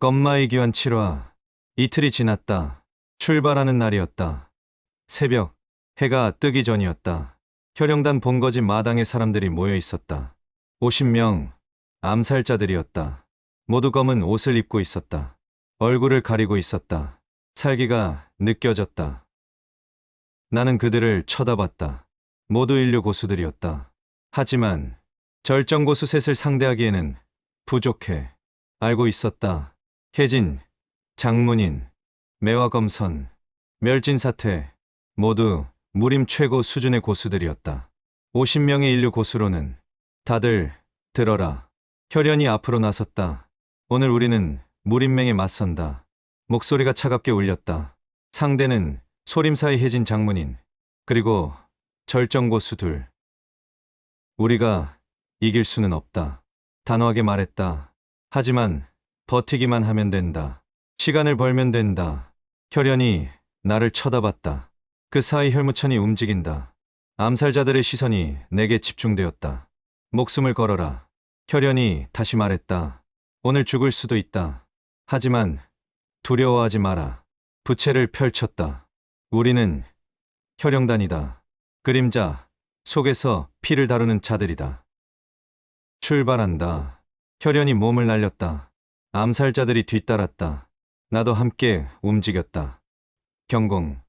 껌마이 기환 7화. 이틀이 지났다. 출발하는 날이었다. 새벽, 해가 뜨기 전이었다. 혈영단 본거지 마당에 사람들이 모여 있었다. 50명, 암살자들이었다. 모두 검은 옷을 입고 있었다. 얼굴을 가리고 있었다. 살기가 느껴졌다. 나는 그들을 쳐다봤다. 모두 인류 고수들이었다. 하지만 절정고수 셋을 상대하기에는 부족해. 알고 있었다. 혜진, 장문인, 매화검선, 멸진사태 모두 무림 최고 수준의 고수들이었다. 50명의 인류 고수로는 다들 들어라. 혈연이 앞으로 나섰다. 오늘 우리는 무림맹에 맞선다. 목소리가 차갑게 울렸다. 상대는 소림사의 혜진 장문인, 그리고 절정고수 둘. 우리가 이길 수는 없다. 단호하게 말했다. 하지만 버티기만 하면 된다. 시간을 벌면 된다. 혈연이 나를 쳐다봤다. 그 사이 혈무천이 움직인다. 암살자들의 시선이 내게 집중되었다. 목숨을 걸어라. 혈연이 다시 말했다. 오늘 죽을 수도 있다. 하지만 두려워하지 마라. 부채를 펼쳤다. 우리는 혈영단이다. 그림자 속에서 피를 다루는 자들이다. 출발한다. 혈연이 몸을 날렸다. 암살자들이 뒤따랐다. 나도 함께 움직였다. 경공.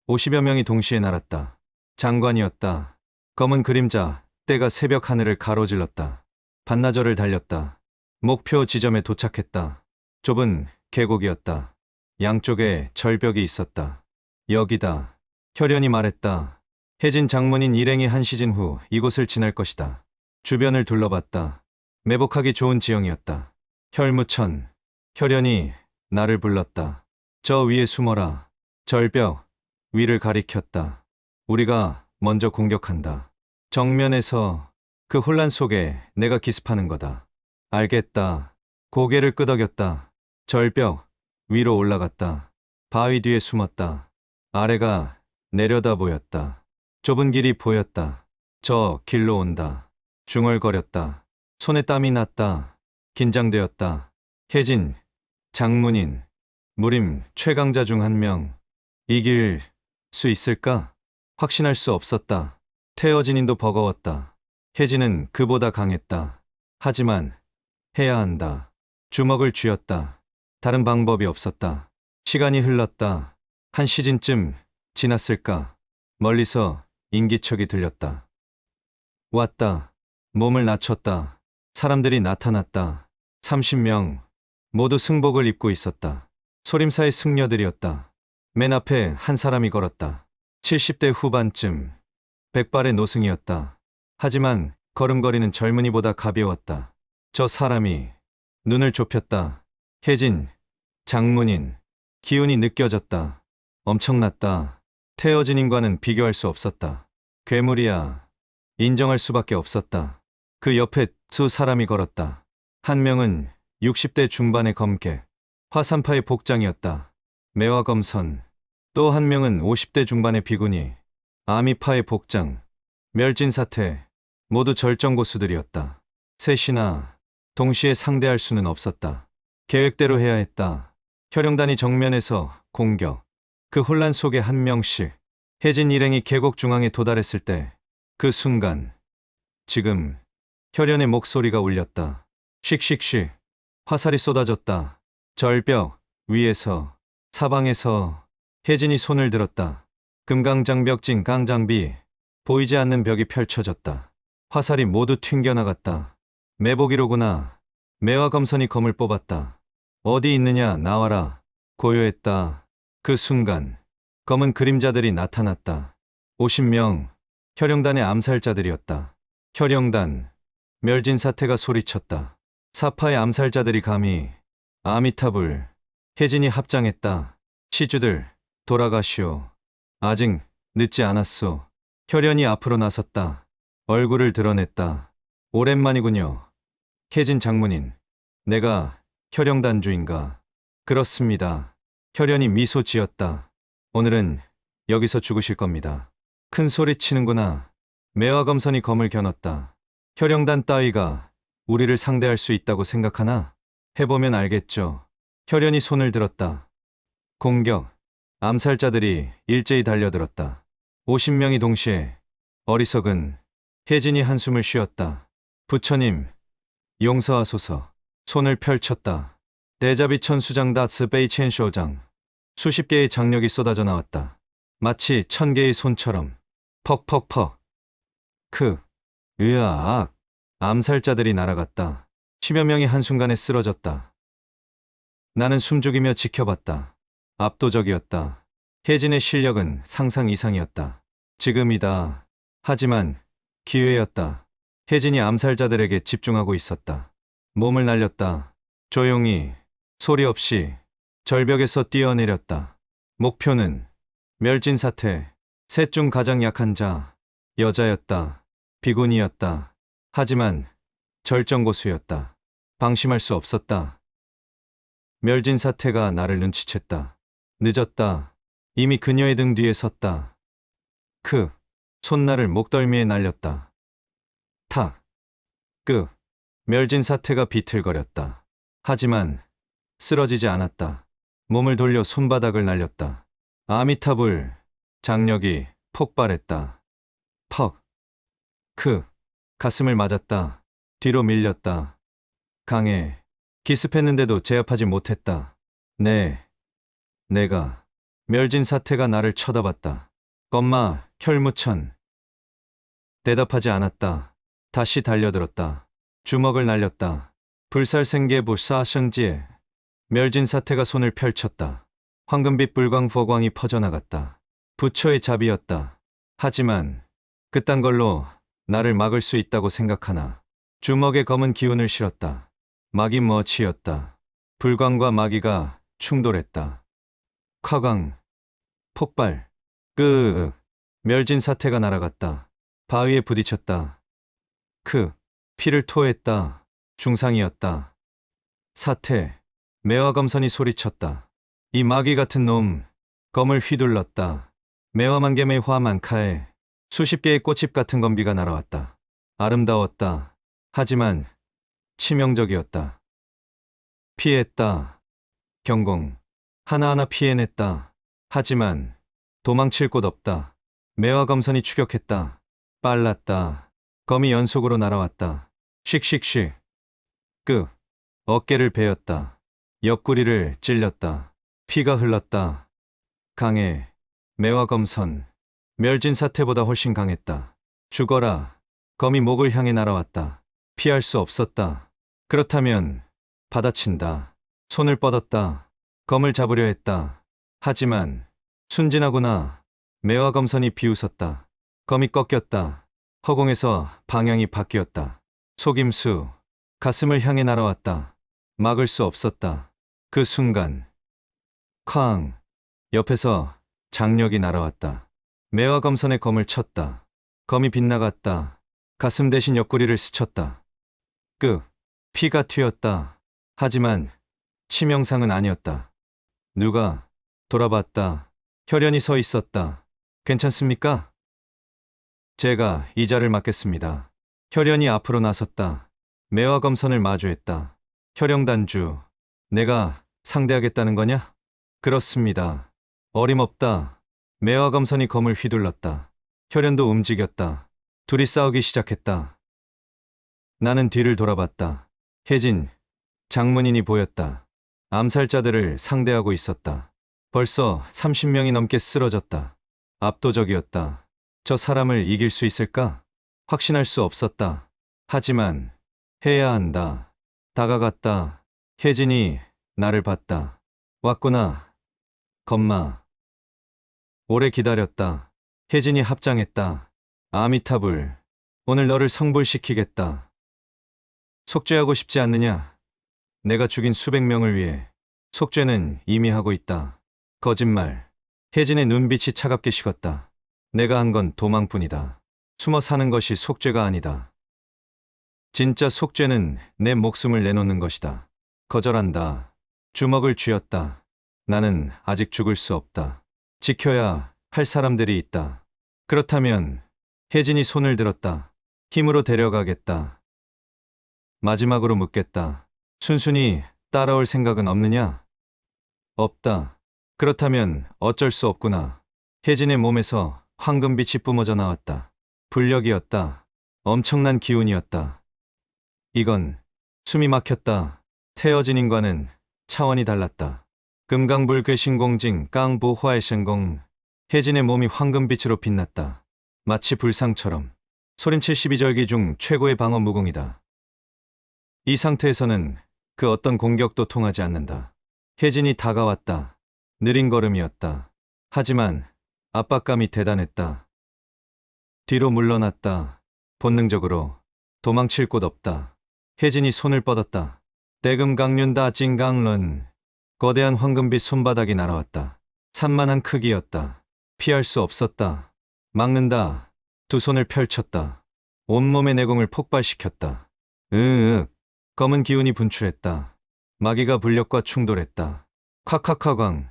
50여 명이 동시에 날았다. 장관이었다. 검은 그림자, 때가 새벽 하늘을 가로질렀다. 반나절을 달렸다. 목표 지점에 도착했다. 좁은 계곡이었다. 양쪽에 절벽이 있었다. 여기다. 혈연이 말했다. 혜진 장문인 일행이 한 시즌 후 이곳을 지날 것이다. 주변을 둘러봤다. 매복하기 좋은 지형이었다. 혈무천. 혈연이 나를 불렀다. 저 위에 숨어라. 절벽 위를 가리켰다. 우리가 먼저 공격한다. 정면에서 그 혼란 속에 내가 기습하는 거다. 알겠다. 고개를 끄덕였다. 절벽 위로 올라갔다. 바위 뒤에 숨었다. 아래가 내려다 보였다. 좁은 길이 보였다. 저 길로 온다. 중얼거렸다. 손에 땀이 났다. 긴장되었다. 혜진, 장문인, 무림 최강자 중 한 명. 이길 수 있을까? 확신할 수 없었다. 태어진인도 버거웠다. 혜진은 그보다 강했다. 하지만 해야 한다. 주먹을 쥐었다. 다른 방법이 없었다. 시간이 흘렀다. 한 시즌쯤 지났을까? 멀리서 인기척이 들렸다. 왔다. 몸을 낮췄다. 사람들이 나타났다. 30명. 모두 승복을 입고 있었다. 소림사의 승려들이었다. 맨 앞에 한 사람이 걸었다. 70대 후반쯤. 백발의 노승이었다. 하지만 걸음걸이는 젊은이보다 가벼웠다. 저 사람이 눈을 좁혔다. 혜진, 장문인. 기운이 느껴졌다. 엄청났다. 태어진인과는 비교할 수 없었다. 괴물이야. 인정할 수밖에 없었다. 그 옆에 두 사람이 걸었다. 한 명은 60대 중반의 검객, 화산파의 복장이었다. 매화검선. 또 한 명은 50대 중반의 비구니, 아미파의 복장, 멸진사태. 모두 절정고수들이었다. 셋이나 동시에 상대할 수는 없었다. 계획대로 해야 했다. 혈영단이 정면에서 공격. 그 혼란 속에 한 명씩. 혜진 일행이 계곡 중앙에 도달했을 때 그 순간. 지금 혈연의 목소리가 울렸다. 씩씩씩. 화살이 쏟아졌다. 절벽 위에서, 사방에서. 혜진이 손을 들었다. 금강장벽진 깡장비. 보이지 않는 벽이 펼쳐졌다. 화살이 모두 튕겨나갔다. 매복이로구나. 매화검선이 검을 뽑았다. 어디 있느냐 나와라. 고요했다. 그 순간 검은 그림자들이 나타났다. 50명. 혈영단의 암살자들이었다. 혈영단. 멸진사태가 소리쳤다. 사파의 암살자들이 감히. 아미타불. 혜진이 합장했다. 시주들 돌아가시오. 아직 늦지 않았소. 혈연이 앞으로 나섰다. 얼굴을 드러냈다. 오랜만이군요. 혜진 장문인. 내가 혈영단 주인가? 그렇습니다. 혈연이 미소 지었다. 오늘은 여기서 죽으실 겁니다. 큰 소리 치는구나. 매화검선이 검을 겨눴다. 혈영단 따위가 우리를 상대할 수 있다고 생각하나? 해보면 알겠죠. 혈연이 손을 들었다. 공격. 암살자들이 일제히 달려들었다. 50명이 동시에. 어리석은 혜진이 한숨을 쉬었다. 부처님, 용서하소서. 손을 펼쳤다. 데자비천 수장 다스 베이첸 쇼장. 수십 개의 장력이 쏟아져 나왔다. 마치 1000개의 손처럼. 퍽퍽퍽. 으아악. 암살자들이 날아갔다. 10여 명이 한순간에 쓰러졌다. 나는 숨죽이며 지켜봤다. 압도적이었다. 혜진의 실력은 상상 이상이었다. 지금이다. 하지만 기회였다. 혜진이 암살자들에게 집중하고 있었다. 몸을 날렸다. 조용히, 소리 없이 절벽에서 뛰어내렸다. 목표는 멸진 사태. 셋 중 가장 약한 자. 여자였다. 비군이었다. 하지만 절정고수였다. 방심할 수 없었다. 멸진 사태가 나를 눈치챘다. 늦었다. 이미 그녀의 등 뒤에 섰다. 손날을 목덜미에 날렸다. 탁. 멸진 사태가 비틀거렸다. 하지만 쓰러지지 않았다. 몸을 돌려 손바닥을 날렸다. 아미타불. 장력이 폭발했다. 퍽. 가슴을 맞았다. 뒤로 밀렸다. 강해. 기습했는데도 제압하지 못했다. 내가. 멸진 사태가 나를 쳐다봤다. 껌마, 혈무천. 대답하지 않았다. 다시 달려들었다. 주먹을 날렸다. 불살생계부 사성지에. 멸진 사태가 손을 펼쳤다. 황금빛 불광 보광이 퍼져나갔다. 부처의 잡이었다. 하지만 그딴 걸로 나를 막을 수 있다고 생각하나. 주먹에 검은 기운을 실었다. 막이 머치였다. 불광과 마귀가 충돌했다. 쿼강. 폭발. 멸진 사태가 날아갔다. 바위에 부딪혔다. 피를 토했다. 중상이었다. 사태. 매화검선이 소리쳤다. 이 마귀 같은 놈. 검을 휘둘렀다. 매화만개의 화만카에 수십 개의 꽃잎 같은 검비가 날아왔다. 아름다웠다. 하지만 치명적이었다. 피했다. 경공. 하나하나 피해냈다. 하지만 도망칠 곳 없다. 매화검선이 추격했다. 빨랐다. 검이 연속으로 날아왔다. 씩씩씩. 어깨를 베었다. 옆구리를 찔렸다. 피가 흘렀다. 강해. 매화검선. 멸진 사태보다 훨씬 강했다. 죽어라. 검이 목을 향해 날아왔다. 피할 수 없었다. 그렇다면 받아친다. 손을 뻗었다. 검을 잡으려 했다. 하지만 순진하구나. 매화검선이 비웃었다. 검이 꺾였다. 허공에서 방향이 바뀌었다. 속임수. 가슴을 향해 날아왔다. 막을 수 없었다. 그 순간 쾅. 옆에서 장력이 날아왔다. 매화검선에 검을 쳤다. 검이 빗나갔다. 가슴 대신 옆구리를 스쳤다. 피가 튀었다. 하지만 치명상은 아니었다. 누가. 돌아봤다. 혈연이 서 있었다. 괜찮습니까? 제가 이자를 맡겠습니다. 혈연이 앞으로 나섰다. 매화검선을 마주했다. 혈영단주. 내가 상대하겠다는 거냐? 그렇습니다. 어림없다. 매화검선이 검을 휘둘렀다. 혈연도 움직였다. 둘이 싸우기 시작했다. 나는 뒤를 돌아봤다. 혜진, 장문인이 보였다. 암살자들을 상대하고 있었다. 벌써 30명이 넘게 쓰러졌다. 압도적이었다. 저 사람을 이길 수 있을까? 확신할 수 없었다. 하지만 해야 한다. 다가갔다. 혜진이 나를 봤다. 왔구나. 검마. 오래 기다렸다. 혜진이 합장했다. 아미타불. 오늘 너를 성불시키겠다. 속죄하고 싶지 않느냐? 내가 죽인 수백 명을 위해 속죄는 이미 하고 있다. 거짓말. 혜진의 눈빛이 차갑게 식었다. 내가 한 건 도망뿐이다. 숨어 사는 것이 속죄가 아니다. 진짜 속죄는 내 목숨을 내놓는 것이다. 거절한다. 주먹을 쥐었다. 나는 아직 죽을 수 없다. 지켜야 할 사람들이 있다. 그렇다면 혜진이 손을 들었다. 힘으로 데려가겠다. 마지막으로 묻겠다. 순순히 따라올 생각은 없느냐? 없다. 그렇다면 어쩔 수 없구나. 혜진의 몸에서 황금빛이 뿜어져 나왔다. 불력이었다. 엄청난 기운이었다. 이건 숨이 막혔다. 태어진 인과는 차원이 달랐다. 금강불괴신공징 깡부화의신공. 혜진의 몸이 황금빛으로 빛났다. 마치 불상처럼. 소림 72절기 중 최고의 방어 무공이다. 이 상태에서는 그 어떤 공격도 통하지 않는다. 혜진이 다가왔다. 느린 걸음이었다. 하지만 압박감이 대단했다. 뒤로 물러났다. 본능적으로 도망칠 곳 없다. 혜진이 손을 뻗었다. 대금강륜다 찡강런. 거대한 황금빛 손바닥이 날아왔다. 산만한 크기였다. 피할 수 없었다. 막는다. 두 손을 펼쳤다. 온몸의 내공을 폭발시켰다. 으윽. 검은 기운이 분출했다. 마귀가 불력과 충돌했다. 콱콱콱광.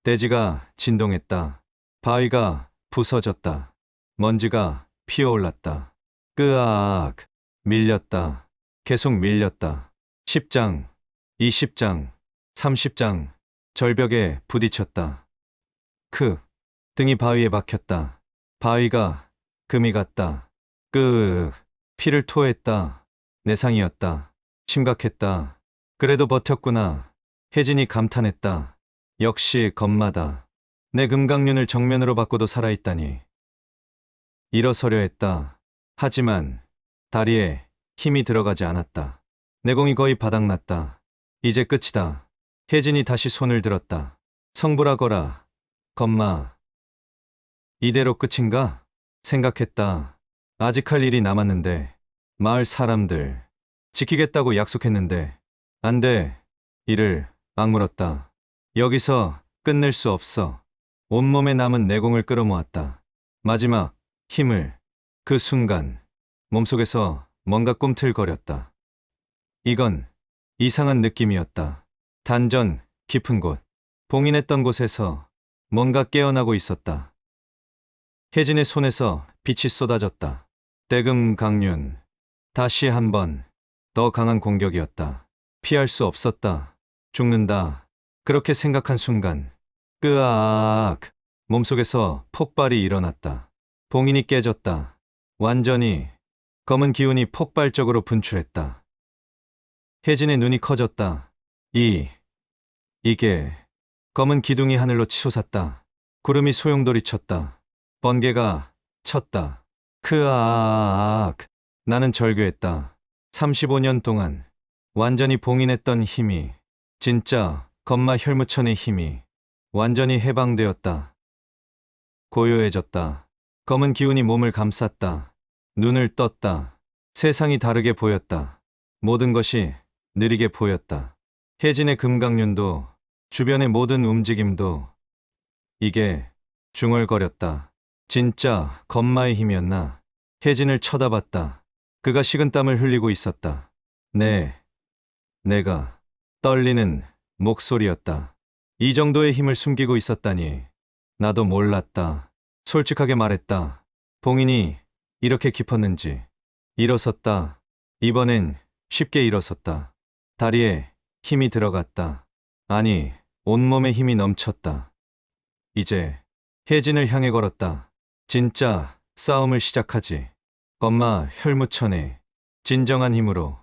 대지가 진동했다. 바위가 부서졌다. 먼지가 피어올랐다. 끄아악. 밀렸다. 계속 밀렸다. 10장, 20장, 30장. 절벽에 부딪혔다. 등이 바위에 박혔다. 바위가 금이 갔다. 피를 토했다. 내상이었다. 심각했다. 그래도 버텼구나. 혜진이 감탄했다. 역시 검마다. 내 금강륜을 정면으로 바꿔도 살아있다니. 일어서려 했다. 하지만 다리에 힘이 들어가지 않았다. 내공이 거의 바닥났다. 이제 끝이다. 혜진이 다시 손을 들었다. 성불하거라. 검마. 이대로 끝인가? 생각했다. 아직 할 일이 남았는데. 마을 사람들. 지키겠다고 약속했는데. 안 돼. 이를 악물었다. 여기서 끝낼 수 없어. 온몸에 남은 내공을 끌어모았다. 마지막 힘을. 그 순간 몸속에서 뭔가 꿈틀거렸다. 이건 이상한 느낌이었다. 단전 깊은 곳. 봉인했던 곳에서 뭔가 깨어나고 있었다. 혜진의 손에서 빛이 쏟아졌다. 대금강륜. 다시 한번 더 강한 공격이었다. 피할 수 없었다. 죽는다. 그렇게 생각한 순간 끄아악. 몸속에서 폭발이 일어났다. 봉인이 깨졌다. 완전히 검은 기운이 폭발적으로 분출했다. 혜진의 눈이 커졌다. 이게 검은 기둥이 하늘로 치솟았다. 구름이 소용돌이 쳤다. 번개가 쳤다. 크아악. 나는 절규했다. 35년 동안 완전히 봉인했던 힘이, 진짜 검마 혈무천의 힘이 완전히 해방되었다. 고요해졌다. 검은 기운이 몸을 감쌌다. 눈을 떴다. 세상이 다르게 보였다. 모든 것이 느리게 보였다. 혜진의 금강륜도, 주변의 모든 움직임도. 이게 중얼거렸다. 진짜 검마의 힘이었나? 혜진을 쳐다봤다. 그가 식은땀을 흘리고 있었다. 내가 떨리는 목소리였다. 이 정도의 힘을 숨기고 있었다니. 나도 몰랐다. 솔직하게 말했다. 봉인이 이렇게 깊었는지. 일어섰다. 이번엔 쉽게 일어섰다. 다리에 힘이 들어갔다. 아니, 온몸에 힘이 넘쳤다. 이제 혜진을 향해 걸었다. 진짜 싸움을 시작하지. 검마 혈무천의 진정한 힘으로.